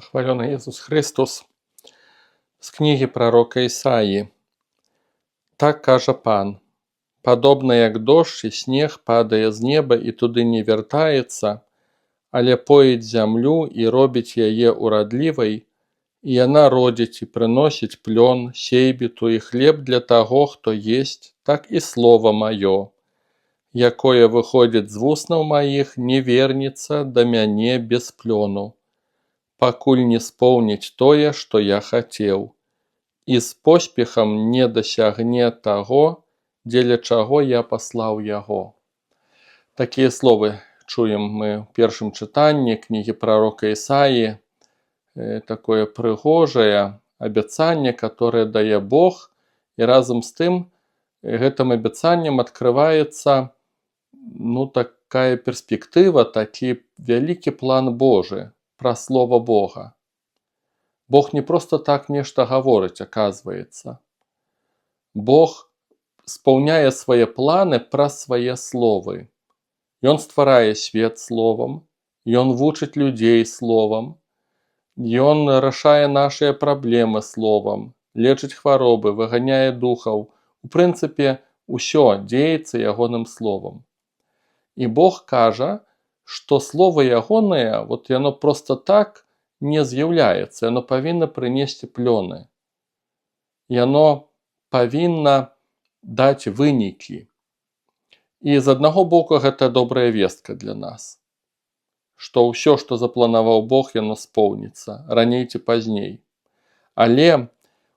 Хвалёны Иисус Христос. З кнігі прарока Ісаі. Так кажа Пан: «Падобна як дождж і снег падае з неба і туды не вяртаецца, але поіць зямлю і робіць яе урадлівай, і яна родзіць і прыносіць плён, сейбіту і хлеб для таго, хто есць, так і слова маё, якое выходзіць з вуснаў маіх, не вернецца да мяне без плёну, пакуль не споўніць тое, што я хацеў, і з поспехам не дасягне таго, дзеля чаго я паслаў яго». Такія словы чуем мы ў першым чытанні кнігі прарока Ісаі. Такое прыгожае абяцанне, которое дае Бог, і разам з тым гэтым абяцаннем адкрываецца такая перспектыва, такі вялікі план Божы пра Слова Бога. Бог не проста так нешта гаворыць, аказваецца. Бог спаўняе свае планы праз свае словы. Ён стварае свет словам, Ён вучыць людзей словам, Ён рашае нашыя праблемы словам, лечыць хваробы, выганяе духаў. У прынцыпе, усё дзеецца ягоным словам. І Бог кажа, што слова ягонае, яно проста так не з'яўляецца, яно павінна прынесці плёны. Яно павінна даць вынікі. І з аднаго боку гэта добрая вестка для нас, што ўсё, што запланаваў Бог, яно споўніцца, раней ці пазней. Але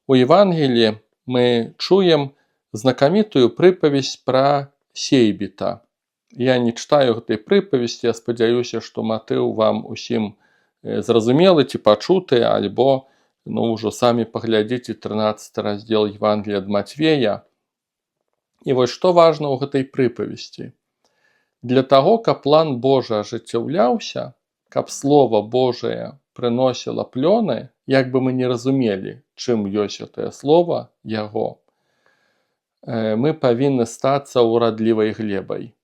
у Евангеліі мы чуем знакамітую прыпавесць пра сейбіта. Я не чытаю гэтай прыпавесці, я спадзяюся, што матыў вам усім зразумелы ці пачуты, альбо ўжо самі паглядзіце 13 раздзел Евангелія ад Мацвея. І вось што важна ў гэтай прыпавесці. Для таго, каб план Божы ажыццяўляўся, каб Слова Божае прыносіла плёны, як бы мы не разумелі, чым ёсць гэтае Слова Яго, мы павінны стацца ўрадлівай глебай.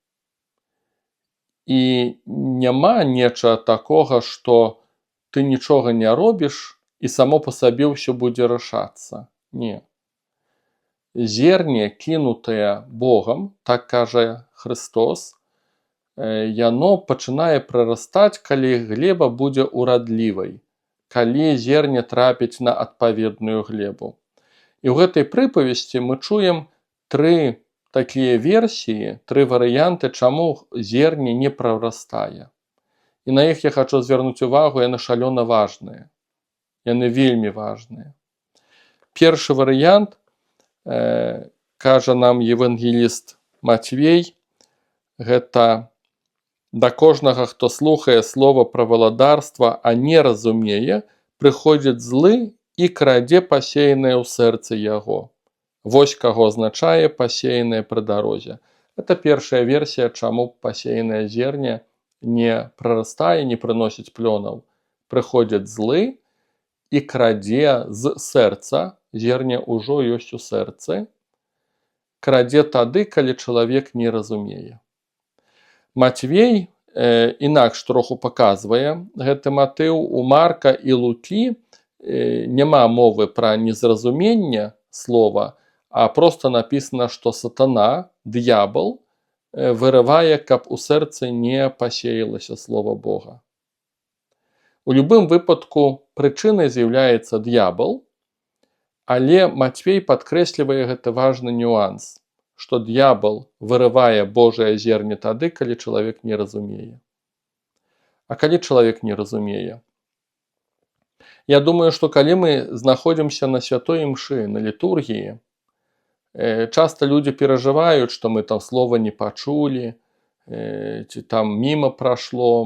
І няма нечага такога, што ты нічога не робіш, і само па сабе ўсё будзе рашацца. Не. Зерне, кінутае Богам, так кажа Христос, яно пачынае прарастаць, калі глеба будзе урадлівай, калі зерне трапіць на адпаведную глебу. І ў гэтай прыпавесці мы чуем тры такія версіі, тры варыянты, чаму зерне не прарастае. І на іх я хачу звярнуць увагу, яны шалёна важныя. Яны вельмі важныя. Першы варыянт, кажа нам евангеліст Мацвей, гэта: «Да кожнага, хто слухае слова пра валадарства, а не разумее, прыходзіць злы і крадзе пасеянае ў сэрцы яго». Вось каго азначае пасеянае пры дарозе. Гэта першая версія, чаму пасеянае зерне не прарастае, не прыносіць плёнаў. Прыходзіць злы і крадзе з сэрца, зерне ўжо ёсць у сэрцы, крадзе тады, калі чалавек не разумее. Мацвей інакш троху паказвае гэты матыў. У Марка і Лукі няма мовы пра незразуменне слова, а проста напісана, што сатана, д'ябал, вырывае, каб у сэрцы не пасеялася слова Бога. У любым выпадку прычынай з'яўляецца д'ябал, але Мацвей падкрэслівае гэты важны нюанс, што д'ябал вырывае Божае зерне тады, калі чалавек не разумее. А калі чалавек не разумее? Я думаю, што калі мы знаходзімся на святой імшы, на літургіі, часта людзі перажываюць, што мы там слова не пачулі, ці там міма прашло,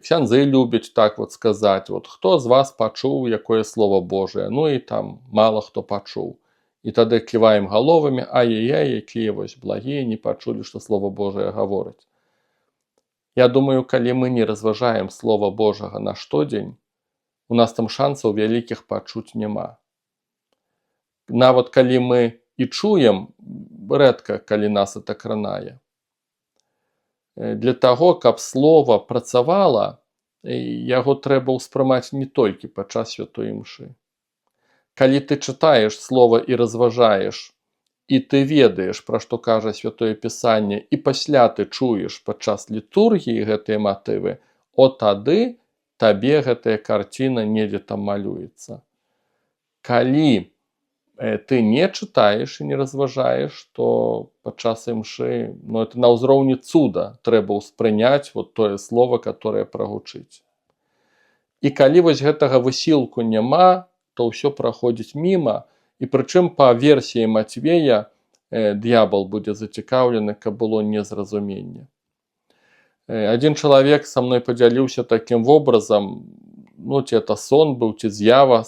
ксяндзы любяць так сказаць, хто з вас пачуў якое слово Божае, і там мала хто пачуў. І тады ківаем галовамі: ай-яй-яй, якія благія, не пачулі, што слова Божае гаворыць. Я думаю, калі мы не разважаем слова Божага на штодзень, у нас там шансаў вялікіх пачуць няма. Нават калі мы і чуем, рэдка калі нас это кранае. Для таго, каб слова працавала, яго трэба ўспрымаць не толькі падчас святой імшы. Калі ты чытаеш слова і разважаеш, і ты ведаеш, пра што кажа святое пісанне, і пасля ты чуеш падчас літургіі гэтыя матывы, тады табе гэтая карціна недзе там малюецца. Калі ты не чытаеш і не разважаеш, то падчас імшы, это на ўзроўні цуда трэба ўспрыняць тое слово, которое прагучыць. І калі вось гэтага высілку няма, то ўсё праходзіць міма, і прычым па версіі Мацвея д'ябал будзе зацікаўлены, каб было незразуменне. Адзін чалавек са мной падзяліўся такім вобразам, ці это сон быў, ці з'ява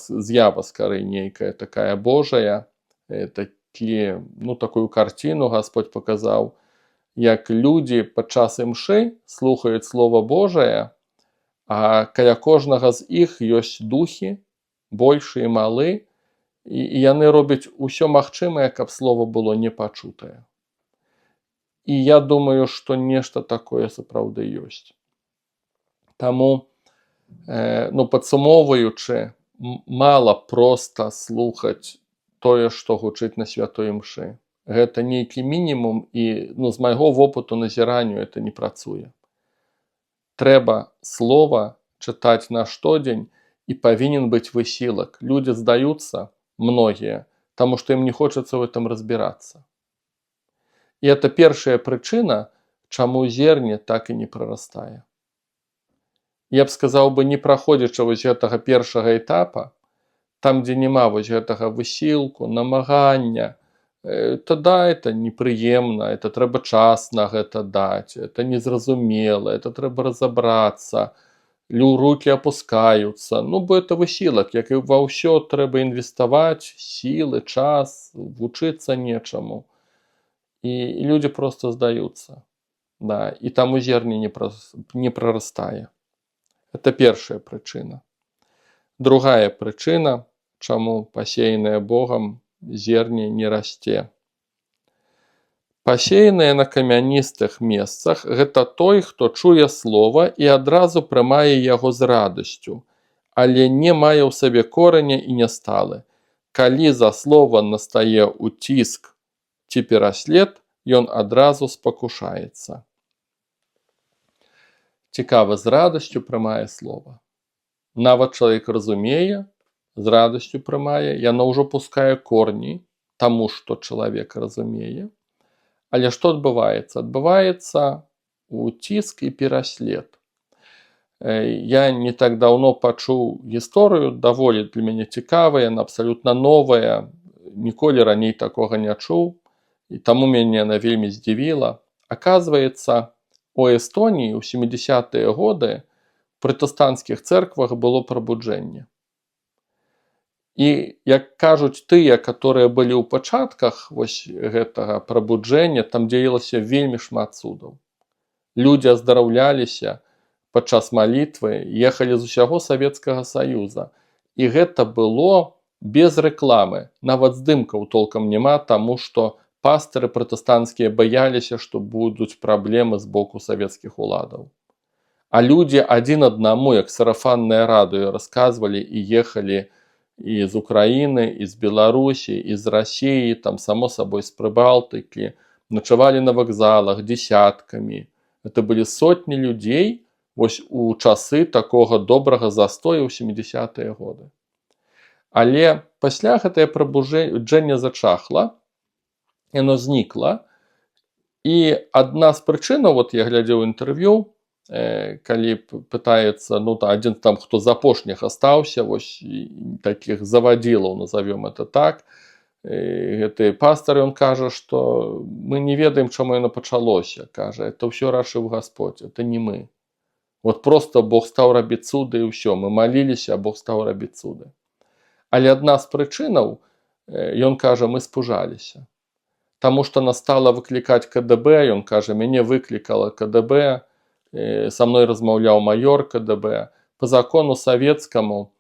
скарэй нейкая такая Божая, такую карціну Гасподь паказаў, як людзі падчас імшы слухаюць Слова Божае, а каля кожнага з іх ёсць духі, большы і малы, і яны робяць усё магчымае, каб слова было не пачутае. І я думаю, што нешта такое сапраўды ёсць. Таму, падсумоўваючы, мала проста слухаць тое, што гучыць на святой імшы. Гэта нейкі мінімум, і з майго вопыту назіранню это не працуе. Трэба слова чытаць на штодзень, і павінен быць высілак. Людзі здаюцца, многія, таму што ім не хочацца ў гэтым разбірацца. І это першая прычына, чаму зерне так і не прарастае. Я б сказаў бы, не праходзячы вось гэтага першага этапа, там, дзе няма вось гэтага высілку, намагання, это непрыемна, это трэба час на гэта даць, это незразумела, это трэба разабрацца, рукі апускаюцца, бо это высілак, як і ва ўсё трэба інвеставаць, сілы, час, вучыцца нечаму. І людзі проста здаюцца. І таму зерне не прарастае. Это першая прычына. Другая прычына, чаму пасеянае Богам зерне не расце. Пасеяныя на камяністых месцах гэта той, хто чуе слова і адразу прымае яго з радасцю, але не мае ў сабе кораня і не сталы. Калі за слова настае ўціск ці пераслед, ён адразу спакушаецца. Цікава, з радасцю прымае слова. Нават чалавек разумее, з радасцю прымае, яно ўжо пускае корні, таму што чалавек разумее. Але што адбываецца? Адбываецца ўціск і пераслед. Я не так даўно пачуў гісторыю, даволі для мяне цікавая, яна абсалютна новая, ніколі раней такога не чуў, і таму мяне яна вельмі здзівіла. Аказваецца, у Эстоніі ў 70-е годы в пратэстанцкіх цэрквах было прабуджэнне. І, як кажуць тыя, которые былі ў пачатках вось гэтага прабуджэння, там дзеялася вельмі шмат цудаў. Людзі аздараўляліся падчас малітвы, ехалі з усяго Савецкага Саюза. І гэта было без рэкламы. Нават здымкаў толкам няма, таму што пастыры пратэстанцкія баяліся, што будуць праблемы з боку савецкіх уладаў. А людзі адзін аднаму, як сарафаннае радыё, расказвалі і ехалі і з Украіны, і з Беларусі, і з Расіі, там, само сабой, з Прыбалтыкі, начавалі на вакзалах дзесяткамі. Это былі сотні людзей вось у часы такога добрага застоя ў 70-е годы. Але пасля гэтае прабуджэнне зачахла, яно знікла, і адна з прычынаў, я глядзеў інтэрв'ю, калі пытаецца, адзін там, хто з апошніх астаўся, вось такіх завадзілаў, назовём это так, гэты пастар, ён кажа, што мы не ведаем, чаму яно пачалося, кажа, это ўсё рашыў Гасподь, это не мы. Просто Бог стаў рабіць цуды і ўсё, мы маліліся, а Бог стаў рабіць цуды. Але адна з прычынаў, ён кажа, мы спужаліся. Таму што нас стала выклікаць КДБ, ён кажа, мяне выклікала КДБ, са мной размаўляў маёр КДБ. По закону савецкаму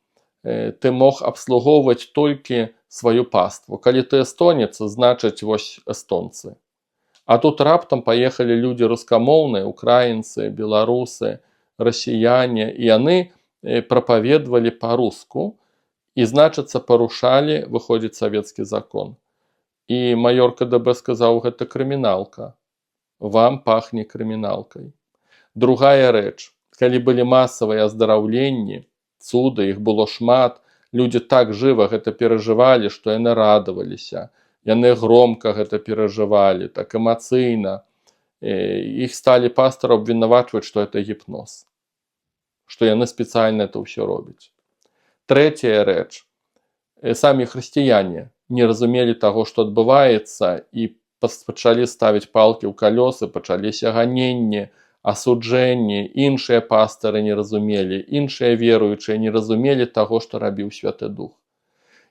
ты мог абслугоўваць толькі сваю паству. Калі ты эстонец, значыць вось эстонцы. А тут раптам паехалі людзі рускамоўныя, украінцы, беларусы, расіяне, і яны прапаведвалі па-руску, і, значыцца, парушалі, выходзіць, савецкі закон. І маёр КДБ сказаў, гэта крыміналка. Вам пахне крыміналкай. Другая рэч, калі былі масавыя аздараўленні, цуды, іх было шмат, людзі так жыва гэта перажывалі, што яны радаваліся. Яны громка гэта перажывалі, так эмацыйна. Іх сталі пастары абвінавачваць, што это гіпноз. Што яны спецыяльна это ўсё робяць. Трэцяя рэч. Самі хрысціяне не разумелі таго, што адбываецца, і пачалі ставіць палкі ў калёсы, пачаліся ганенні, асуджэнні, іншыя пастары не разумелі, іншыя веруючыя не разумелі таго, што рабіў Святы Дух.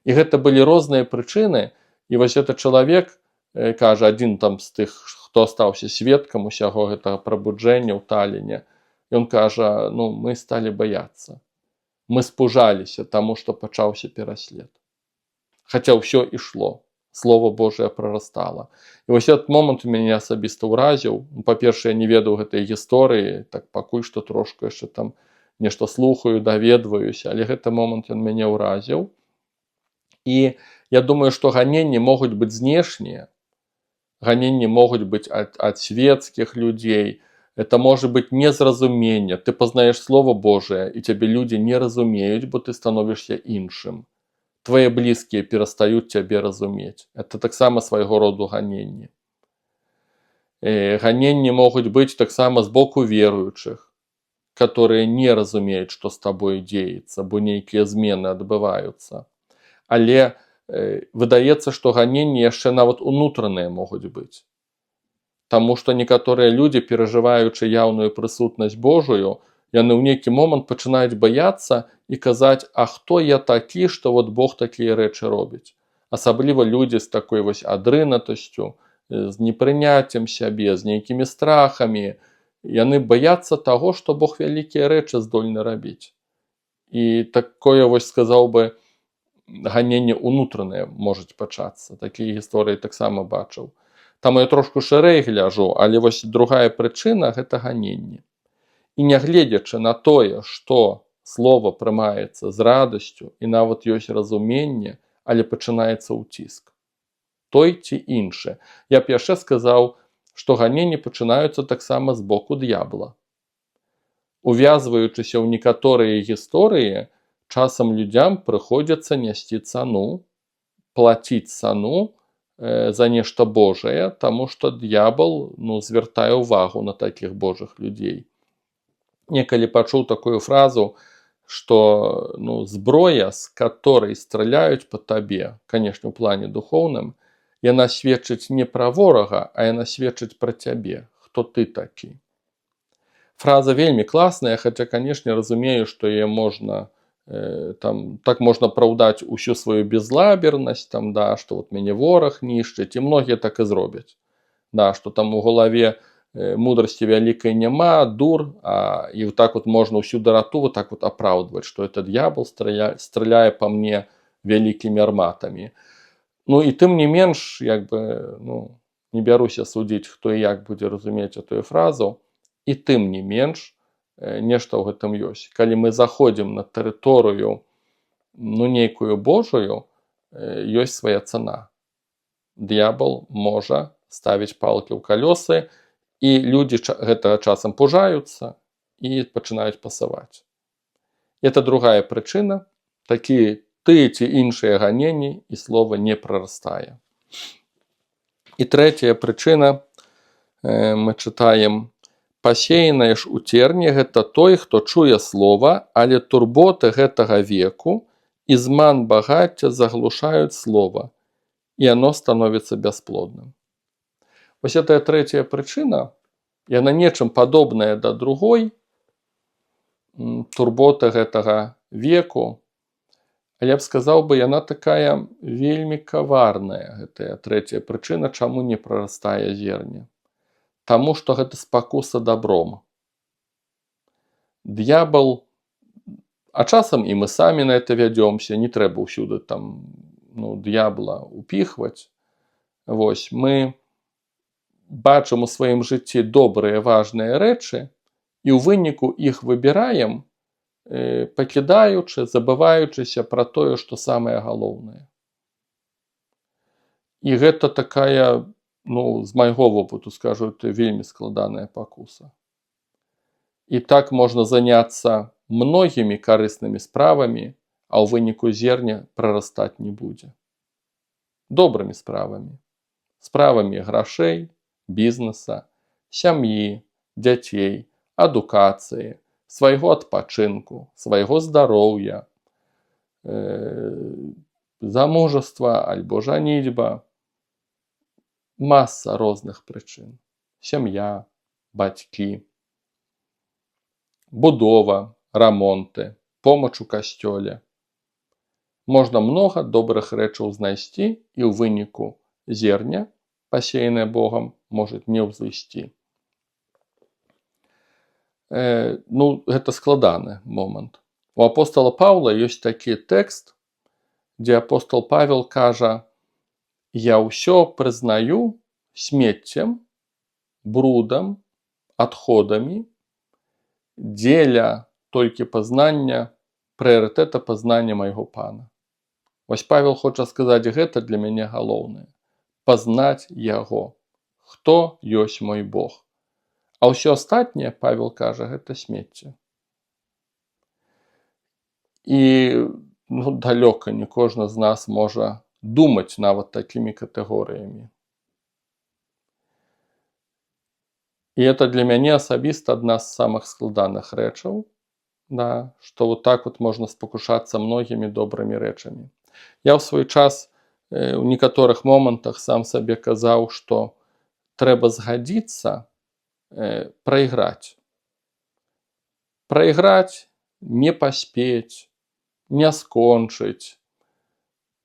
І гэта былі розныя прычыны, і вось этот чалавек, кажа, адзін там з тых, хто астаўся сведкам усяго гэтага прабуджэння ў Таліне, ён кажа, мы сталі баяцца. Мы спужаліся таму, што пачаўся пераслед. Хаця ўсё ішло. Слово Божие прарастала. І вось этот момант у мяне асабіста ўразіў. Па-першае, я не ведаў гэтай гісторыі, так пакуль што трошку яшчэ там нешта слухаю, даведваюся, але гэты момант ён мяне ўразіў. І я думаю, што ганенні могуць быць знешнія, ганенні могуць быць ад свецкіх людзей, это можа быць незразуменне. Ты пазнаеш Слово Божие, і цябе людзі не разумеюць, бо ты становішся іншым. Твои близкие перестают тебя разуметь. Это таксама свайго роду ганенні. Ганенні могуць быць таксама з боку веруючых, которые не разумеюць, што з табой дзеецца, бо нейкія змены адбываюцца. Але выдаецца, што ганенні яшчэ нават унутраныя могуць быць. Таму што некаторыя людзі, перажываючы яўную прысутнасць Божую, яны ў нейкі момант пачынаюць баяцца і казаць, а хто я такі, што вот Бог такія рэчы робіць. Асабліва людзі з такой вось адрынатасцю, з непрыняццем сябе, з нейкімі страхамі. Яны баяцца таго, што Бог вялікія рэчы здольны рабіць. І такое, вось сказаў бы, ганенне унутранае можуць пачацца. Такія гісторыі таксама бачыў. Таму я трошку шырэй гляжу, але вось другая прычына – гэта ганенні. І нягледзячы на тое, што слова прымаецца з радасцю, і нават ёсць разуменне, але пачынаецца ўціск. Той ці іншы. Я б яшчэ сказаў, што ганенні пачынаюцца таксама з боку д'ябла. Увязваючыся ў некаторыя гісторыі, часам людзям прыходзіцца несці цану, плаціць цану за нешта Божае, таму што д'ябал звяртае ўвагу на такіх Божых людзей. Некалі пачуў такую фразу, што зброя, з которой страляюць па табе, канешне, у плане духоўным, яна сведчыць не пра ворага, а яна сведчыць пра цябе, хто ты такі. Фраза вельмі класная, хаця, канешне, разумею, што яе можна так можна апраўдаць усю сваю безлабернасць, што вот мяне вораг нішчыць, і многія так і зробяць. Што там у галаве мудрасці вялікай няма, дур, і так вот можна ўсю дарату вот так вот апраўдваць, што это д'ябал страляе па мне вялікімі арматамі. І тым не менш, не бяруся судзіць, хто і як будзе разумець эту фразу, і тым не менш, нешта ў гэтым ёсць. Калі мы заходзім на тэрыторыю, нейкую Божую, ёсць свая цана. Д'ябал можа ставіць палкі ў калёсы, і людзі гэтага часам пужаюцца і пачынаюць пасаваць. Это другая прычына. Такія тыя ці іншыя ганенні, і слова не прарастае. І трэцяя прычына, мы чытаем: «Пасеянае ж у церні гэта той, хто чуе слова, але турботы гэтага веку і зман багацця заглушаюць слова, і яно становіцца бясплодным». Вось гэтая трэцяя прычына, яна нечым падобная да другой, турботы гэтага веку, але я б сказаў бы, яна такая вельмі каварная, гэтая трэцяя прычына, чаму не прарастае зерне. Таму што гэта спакуса дабром. Д'ябал, а часам і мы самі на это вядзёмся, не трэба ўсюды д'ябла упіхваць. Вось, мы бачым у сваім жыцці добрыя, важныя рэчы І ў выніку іх выбіраем, пакідаючы, забываючыся пра тое, што самае галоўнае. І гэта такая, з майго вопыту скажу, это вельмі складаная пакуса. І так можна заняцца многімі карыснымі справамі, а ў выніку зерня прарастаць не будзе. Добрымі справамі. Справамі грашэй, бізнеса, сям'і, дзяцей, адукацыі, свайго адпачынку, свайго здароўя, замужаства альбо жаніцьба. Маса розных прычын. Сям'я, бацькі, будова, рамонты, помач у касцёле. Можна многа добрых рэчаў знайсці, і ў выніку зерня, пасеянае Богам, можа не ўзысці. Гэта складаны момант. У апостала Паўла ёсць такі тэкст, дзе апостол Павел кажа: «Я ўсё прызнаю смеццем, брудам, адходамі, дзеля толькі пазнання, прыярытэта пазнання майго Пана». Вось Павел хоча сказаць, гэта для мяне галоўнае. Пазнаць яго, хто ёсць мой Бог. А ўсё астатняе, Павел кажа, гэта смецце. І далёка не кожны з нас можа думаць нават такімі катэгорыямі. І это для мяне асабіста адна з самых складаных рэчаў, што вот так вот можна спакушацца многімі добрымі рэчамі. Я ў свой час у некаторых момантах сам сабе казаў, што трэба згадзіцца прайграць. Прайграць, не паспець, не скончыць.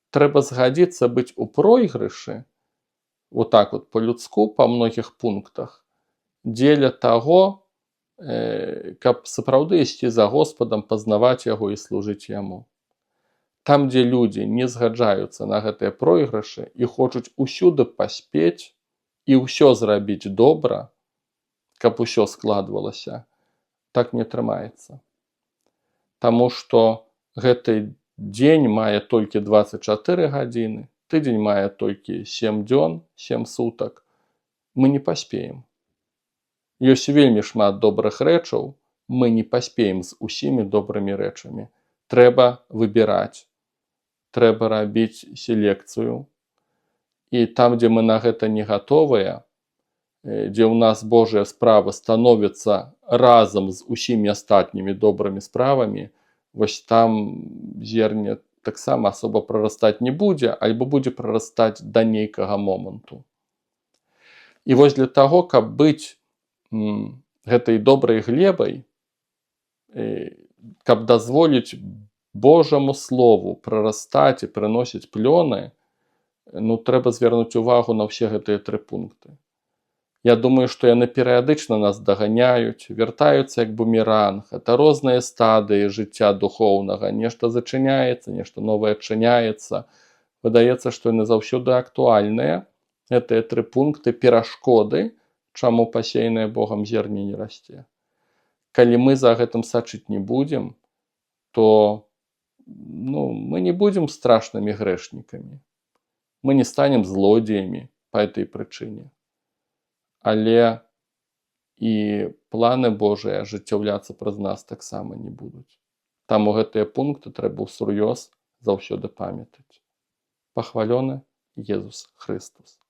Трэба згадзіцца быць у пройгрышы, вот так вот по-людску, па многіх пунктах, дзеля таго, каб сапраўды ісці за Господам, пазнаваць яго і служыць яму. Там, дзе людзі не згаджаюцца на гэтыя пройгрышы і хочуць усюды паспець і ўсё зрабіць добра, каб усё складвалася, так не атрымаецца. Таму што гэты дзень мае толькі 24 гадзіны, тыдзень мае толькі 7 дзён, 7 сутак. Мы не паспеем. Ёсць вельмі шмат добрых рэчаў, мы не паспеем з усімі добрымі рэчамі. Трэба выбіраць. Трэба рабіць селекцыю. І там, дзе мы на гэта не гатовыя, дзе ў нас Божыя справы становяцца разам з усімі астатнімі добрымі справамі, вось там зерне таксама асоба прарастаць не будзе, альбо будзе прарастаць да нейкага моманту. І вось для таго, каб быць гэтай добрай глебай, каб дазволіць Божаму слову прарастаць і прыносіць плёны, трэба звярнуць увагу на ўсе гэтыя 3 пункты. Я думаю, што яны перыядычна нас даганяюць, вяртаюцца як бумеранг. Это розныя стадыі жыцця духоўнага. Нешта зачыняецца, нешта новае адчыняецца. Выдаецца, што яны заўсёды актуальныя. Гэтыя 3 пункты перашкоды, чаму пасеянае Богам зерне не расце. Калі мы за гэтым сачыць не будзем, то мы не будзем страшнымі грэшнікамі. Мы не станем злодзеямі па этой прычыне. Але і планы Божыя ажыццяўляцца праз нас таксама не будуць. Таму гэтыя пункты трэба ўсур'ёз заўсёды памятаць. Пахвалёны Езус Хрыстус.